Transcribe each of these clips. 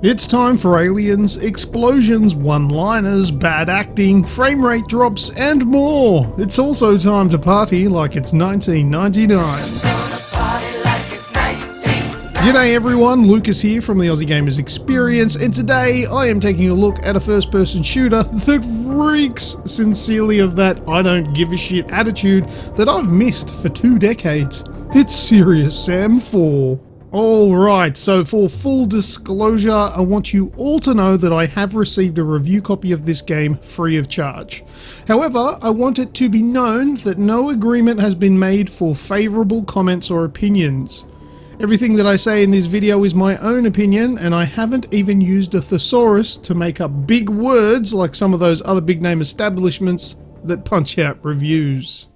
It's time for aliens, explosions, one-liners, bad acting, frame rate drops, and more. It's also time to party like it's 1999. G'day everyone, Lucas here from the Aussie Gamers Experience, and today I am taking a look at a first-person shooter that reeks sincerely of that I don't give a shit attitude that I've missed for 2 decades. It's Serious Sam 4. Alright, so for full disclosure, I want you all to know that I have received a review copy of this game free of charge. However, I want it to be known that no agreement has been made for favourable comments or opinions. Everything that I say in this video is my own opinion, and I haven't even used a thesaurus to make up big words like some of those other big name establishments that punch out reviews.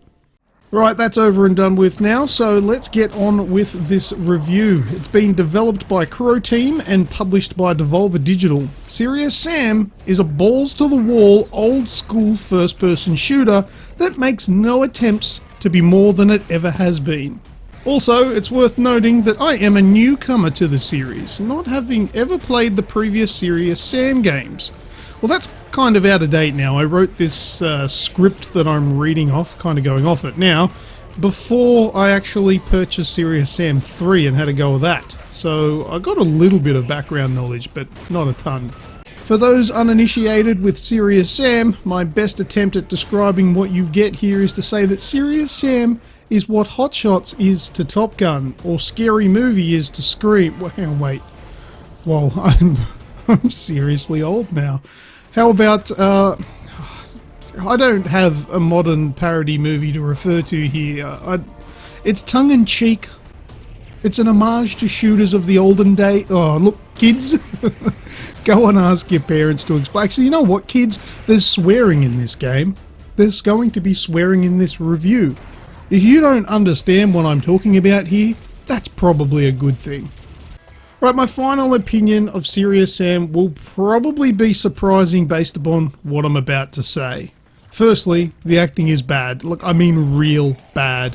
Right, that's over and done with now, so let's get on with this review. It's been developed by Croteam and published by Devolver Digital. Serious Sam is a balls-to-the-wall, old-school first-person shooter that makes no attempts to be more than it ever has been. Also, it's worth noting that I am a newcomer to the series, not having ever played the previous Serious Sam games. Well, that's kind of out of date now. I wrote this script that I'm reading off, kind of going off it now, before I actually purchased Serious Sam 3 and had a go of that. So I got a little bit of background knowledge, but not a ton. For those uninitiated with Serious Sam, my best attempt at describing what you get here is to say that Serious Sam is what Hot Shots is to Top Gun, or Scary Movie is to Scream. Wait. Well, I'm seriously old now. How about, I don't have a modern parody movie to refer to here. It's tongue-in-cheek. It's an homage to shooters of the olden day. Oh, look, kids. Go and ask your parents to explain. Actually, you know what, kids? There's swearing in this game. There's going to be swearing in this review. If you don't understand what I'm talking about here, that's probably a good thing. Right, my final opinion of Serious Sam will probably be surprising based upon what I'm about to say. Firstly, the acting is bad. Look, I mean real bad.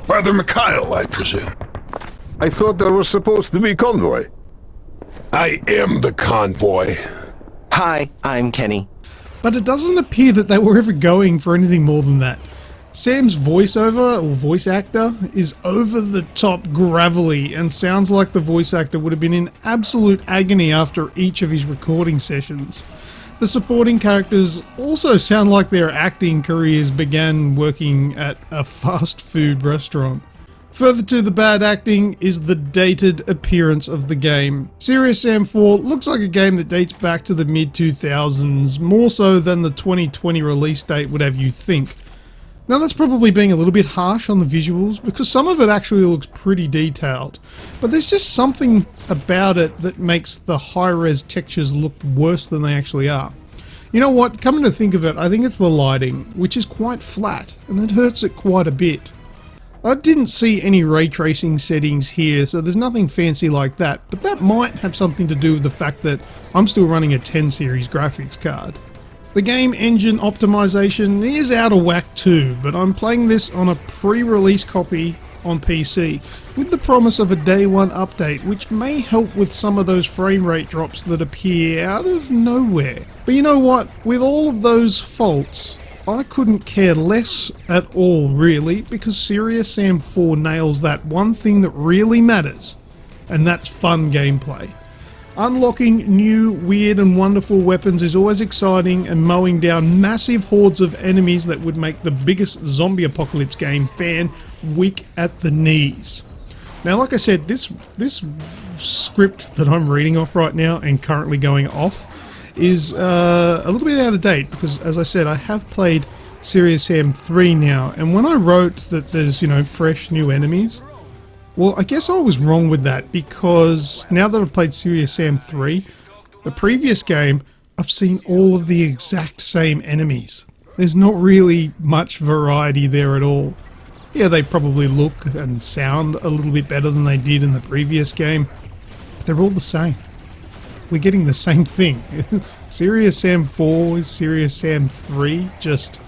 Father Mikhail, I presume. I thought there was supposed to be convoy. I am the convoy. Hi, I'm Kenny. But it doesn't appear that they were ever going for anything more than that. Sam's voiceover, or voice actor, is over the top gravelly and sounds like the voice actor would have been in absolute agony after each of his recording sessions. The supporting characters also sound like their acting careers began working at a fast food restaurant. Further to the bad acting is the dated appearance of the game. Serious Sam 4 looks like a game that dates back to the mid-2000s, more so than the 2020 release date would have you think. Now that's probably being a little bit harsh on the visuals, because some of it actually looks pretty detailed, but there's just something about it that makes the high-res textures look worse than they actually are. You know what, coming to think of it, I think it's the lighting, which is quite flat, and it hurts it quite a bit. I didn't see any ray tracing settings here, so there's nothing fancy like that, but that might have something to do with the fact that I'm still running a 10 series graphics card. The game engine optimization is out of whack too, but I'm playing this on a pre-release copy on PC, with the promise of a day one update, which may help with some of those frame rate drops that appear out of nowhere. But you know what, with all of those faults, I couldn't care less at all really, because Serious Sam 4 nails that one thing that really matters, and that's fun gameplay. Unlocking new, weird and wonderful weapons is always exciting, and mowing down massive hordes of enemies that would make the biggest zombie apocalypse game fan weak at the knees. Now, like I said, this script that I'm reading off right now and currently going off is a little bit out of date, because as I said, I have played Serious Sam 3 now, and when I wrote that there's, you know, fresh new enemies, well, I guess I was wrong with that, because now that I've played Serious Sam 3, the previous game, I've seen all of the exact same enemies. There's not really much variety there at all. Yeah, they probably look and sound a little bit better than they did in the previous game, but they're all the same. We're getting the same thing. Serious Sam 4 is Serious Sam 3, just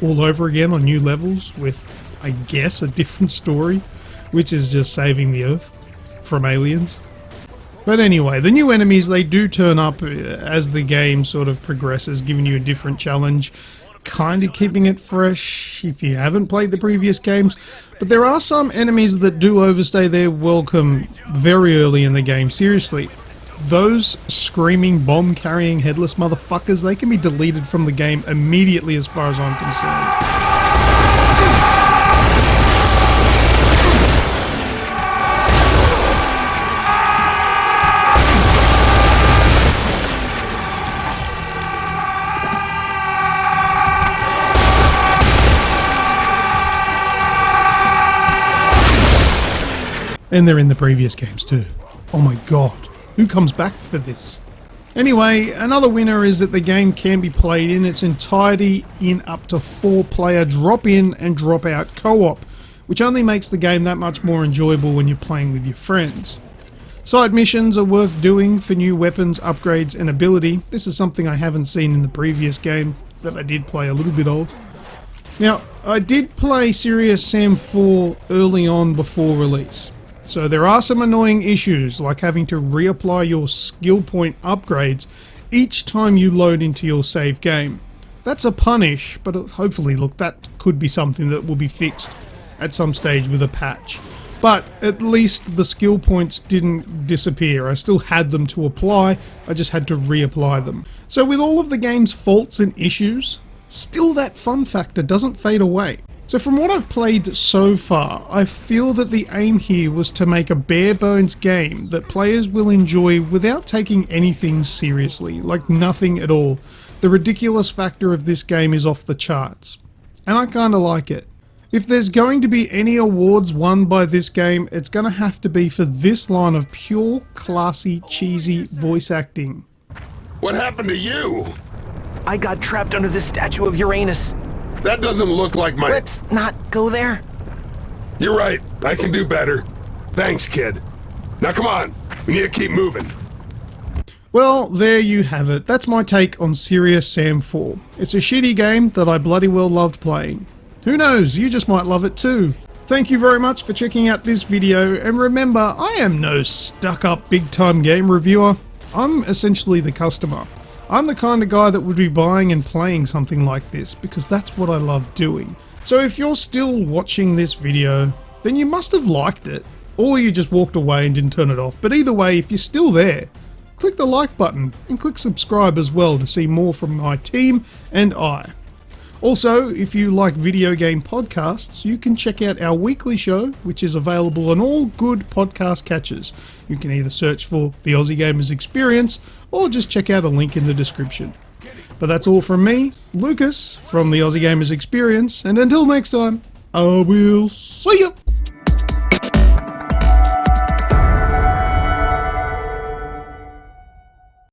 all over again on new levels with, I guess, a different story, which is just saving the Earth from aliens. But anyway, the new enemies, they do turn up as the game sort of progresses, giving you a different challenge, kind of keeping it fresh if you haven't played the previous games. But there are some enemies that do overstay their welcome very early in the game. Seriously, those screaming, bomb-carrying, headless motherfuckers, they can be deleted from the game immediately as far as I'm concerned. And they're in the previous games too. Oh my god, who comes back for this? Anyway, another winner is that the game can be played in its entirety in up to 4-player drop-in and drop-out co-op, which only makes the game that much more enjoyable when you're playing with your friends. Side missions are worth doing for new weapons, upgrades and ability. This is something I haven't seen in the previous game that I did play a little bit of. Now, I did play Serious Sam 4 early on before release. So there are some annoying issues, like having to reapply your skill point upgrades each time you load into your save game. That's a punish, but hopefully, look, that could be something that will be fixed at some stage with a patch. But at least the skill points didn't disappear. I still had them to apply, I just had to reapply them. So with all of the game's faults and issues, still that fun factor doesn't fade away. So from what I've played so far, I feel that the aim here was to make a bare bones game that players will enjoy without taking anything seriously, like nothing at all. The ridiculous factor of this game is off the charts, and I kinda like it. If there's going to be any awards won by this game, it's gonna have to be for this line of pure, classy, cheesy voice acting. What happened to you? I got trapped under the statue of Uranus. That doesn't look like my... Let's not go there. You're right. I can do better. Thanks, kid. Now come on. We need to keep moving. Well, there you have it. That's my take on Serious Sam 4. It's a shitty game that I bloody well loved playing. Who knows, you just might love it too. Thank you very much for checking out this video, and remember, I am no stuck-up big-time game reviewer. I'm essentially the customer. I'm the kind of guy that would be buying and playing something like this because that's what I love doing. So if you're still watching this video, then you must have liked it, or you just walked away and didn't turn it off. But either way, if you're still there, click the like button and click subscribe as well to see more from my team and I. Also, if you like video game podcasts, you can check out our weekly show, which is available on all good podcast catchers. You can either search for The Aussie Gamers Experience or just check out a link in the description. But that's all from me, Lucas, from The Aussie Gamers Experience, and until next time, I will see you!